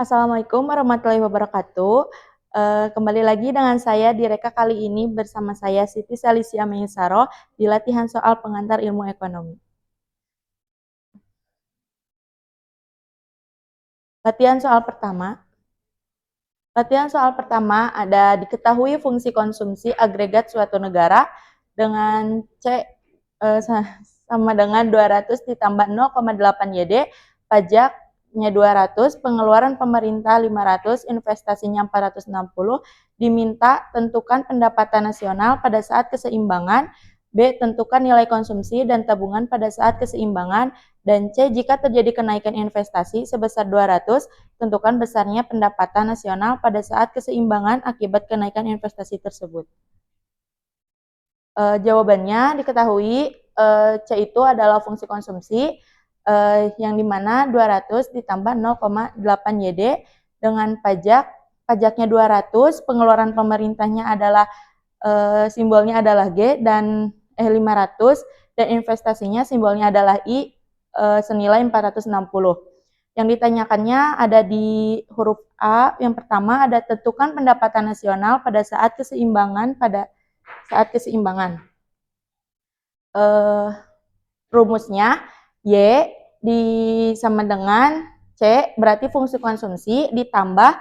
Assalamualaikum warahmatullahi wabarakatuh. Kembali lagi dengan saya di Reka kali ini bersama saya Siti Salisia Meisaro di latihan soal pengantar ilmu ekonomi. Latihan soal pertama. Latihan soal pertama ada diketahui fungsi konsumsi agregat suatu negara dengan C sama dengan 200 ditambah 0,8 YD, pajaknya 200, pengeluaran pemerintah 500, investasinya 460, diminta tentukan pendapatan nasional pada saat keseimbangan, B. Tentukan nilai konsumsi dan tabungan pada saat keseimbangan, dan C. Jika terjadi kenaikan investasi sebesar 200, tentukan besarnya pendapatan nasional pada saat keseimbangan akibat kenaikan investasi tersebut. Jawabannya diketahui C itu adalah fungsi konsumsi yang dimana 200 ditambah 0,8 YD dengan pajaknya 200, pengeluaran pemerintahnya adalah simbolnya adalah G dan 500 dan investasinya simbolnya adalah I senilai 460. Yang ditanyakannya ada di huruf A. Yang pertama ada tentukan pendapatan nasional pada saat keseimbangan rumusnya Y sama dengan C berarti fungsi konsumsi ditambah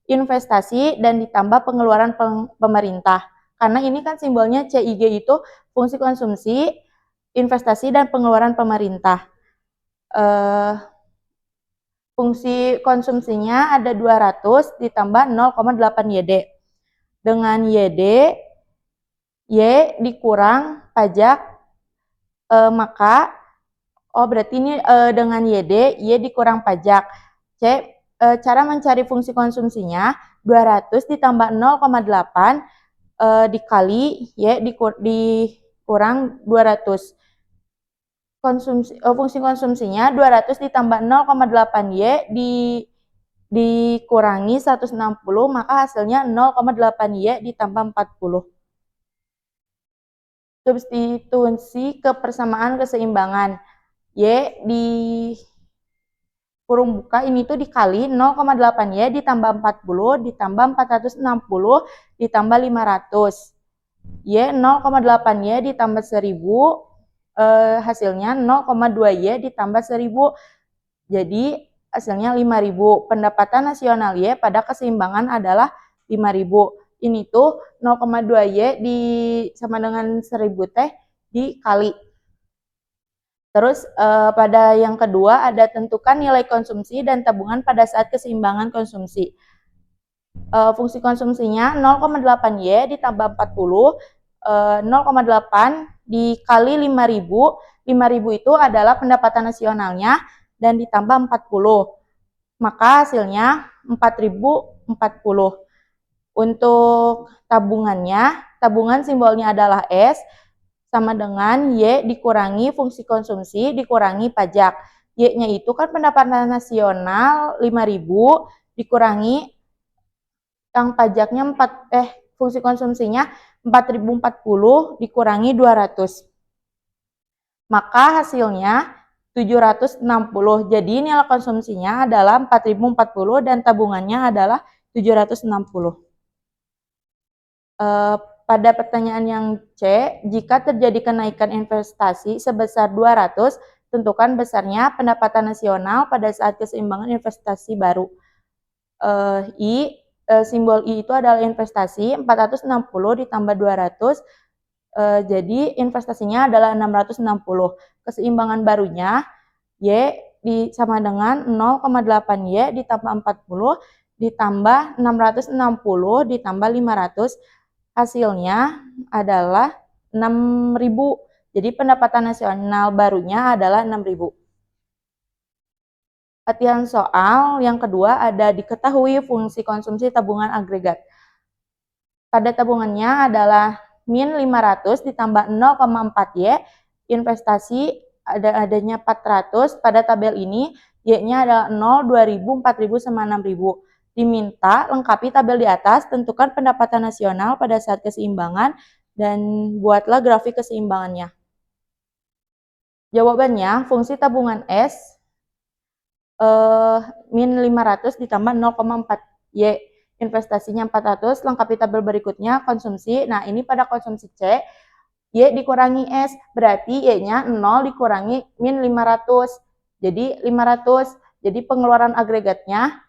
investasi dan ditambah pengeluaran pemerintah. Karena ini kan simbolnya CIG itu fungsi konsumsi, investasi, dan pengeluaran pemerintah. Fungsi konsumsinya ada 200 ditambah 0,8 YD. Dengan YD, Y dikurang pajak, maka berarti ini dengan YD, Y dikurang pajak. C, cara mencari fungsi konsumsinya 200 ditambah 0,8 dikali Y dikurang 200. Fungsi konsumsinya 200 ditambah 0,8 Y dikurangi 160, maka hasilnya 0,8 Y ditambah 40. Substitusi kepersamaan keseimbangan. Y di kurung buka ini tuh dikali 0,8 Y ditambah 40 ditambah 460 ditambah 500. Y 0,8 Y ditambah 1000 hasilnya 0,2 Y ditambah 1000. Jadi hasilnya 5000. Pendapatan nasional Y pada keseimbangan adalah 5000. Ini tuh 0,2 Y sama dengan 1000 teh dikali. Terus pada yang kedua ada tentukan nilai konsumsi dan tabungan pada saat keseimbangan konsumsi. Fungsi konsumsinya 0,8 Y ditambah 40, 0,8 dikali 5000. 5000 itu adalah pendapatan nasionalnya dan ditambah 40. Maka hasilnya 4040. Untuk tabungan simbolnya adalah S sama dengan Y dikurangi fungsi konsumsi dikurangi pajak. Y-nya itu kan pendapatan nasional 5000 dikurangi yang pajaknya fungsi konsumsinya 4040 dikurangi 200. Maka hasilnya 760. Jadi nilai konsumsinya adalah 4040 dan tabungannya adalah 760. Pada pertanyaan yang C, jika terjadi kenaikan investasi sebesar 200, tentukan besarnya pendapatan nasional pada saat keseimbangan investasi baru. Simbol I itu adalah investasi, 460 ditambah 200, jadi investasinya adalah 660. Keseimbangan barunya, Y sama dengan 0,8 Y ditambah 40 ditambah 660 ditambah 500, hasilnya adalah 6000. Jadi pendapatan nasional barunya adalah 6000. Latihan soal yang kedua ada diketahui fungsi konsumsi tabungan agregat. Pada tabungannya adalah min 500 ditambah 0,4 Y, investasi adanya 400, pada tabel ini Y-nya adalah 0, 2000, 4000, sama 6000. Diminta lengkapi tabel di atas, tentukan pendapatan nasional pada saat keseimbangan, dan buatlah grafik keseimbangannya. Jawabannya, fungsi tabungan S min 500 ditambah 0,4 Y. Investasinya 400, lengkapi tabel berikutnya konsumsi. Nah, ini pada konsumsi C, Y dikurangi S, berarti Y-nya 0 dikurangi min 500. Jadi 500. Jadi pengeluaran agregatnya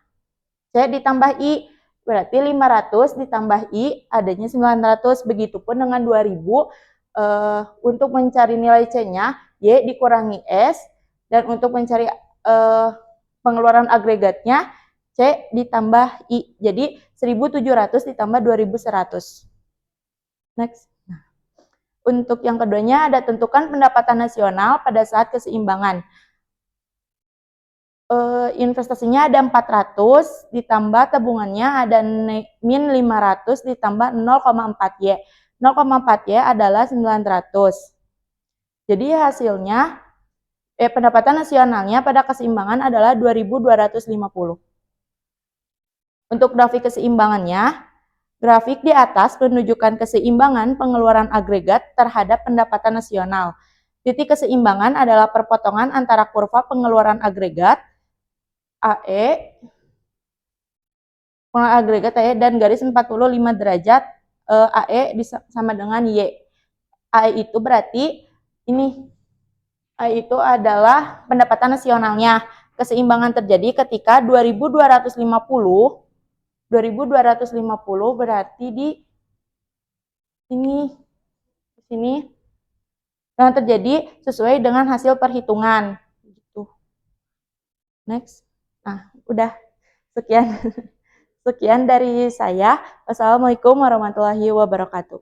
C ditambah I, berarti 500 ditambah I adanya 900. Begitupun dengan 2000, untuk mencari nilai C-nya Y dikurangi S, dan untuk mencari pengeluaran agregatnya C ditambah I. Jadi 1700 ditambah 2100. Next. Untuk yang keduanya ada tentukan pendapatan nasional pada saat keseimbangan. Investasinya ada 400 ditambah tabungannya ada min 500 ditambah 0,4 Y. 0,4 Y adalah 900. Jadi hasilnya pendapatan nasionalnya pada keseimbangan adalah 2250. Untuk grafik keseimbangannya, grafik di atas menunjukkan keseimbangan pengeluaran agregat terhadap pendapatan nasional. Titik keseimbangan adalah perpotongan antara kurva pengeluaran agregat AE pengeluaran agregat AE dan garis 45 derajat AE sama dengan Y. AE itu berarti ini AE itu adalah pendapatan nasionalnya. Keseimbangan terjadi ketika 2250 berarti di sini yang terjadi sesuai dengan hasil perhitungan gitu. Next. Nah, udah sekian dari saya. Wassalamualaikum warahmatullahi wabarakatuh.